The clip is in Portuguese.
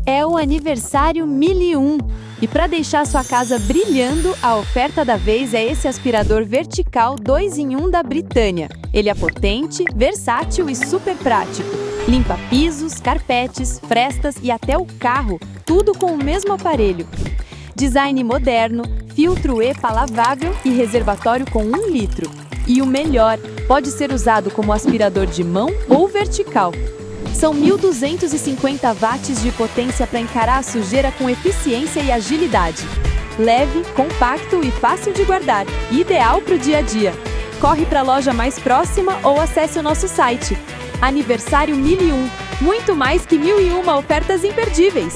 É o aniversário 1001. E para deixar sua casa brilhando, a oferta da vez é esse aspirador vertical 2 em 1 da Britânia. Ele é potente, versátil e super prático. Limpa pisos, carpetes, frestas e até o carro, tudo com o mesmo aparelho. Design moderno, filtro EPA lavável e reservatório com 1 litro. E o melhor, pode ser usado como aspirador de mão ou vertical. São 1.250 watts de potência para encarar a sujeira com eficiência e agilidade. Leve, compacto e fácil de guardar, ideal para o dia a dia. Corre para a loja mais próxima ou acesse o nosso site. Aniversário 1001, muito mais que 1001 ofertas imperdíveis!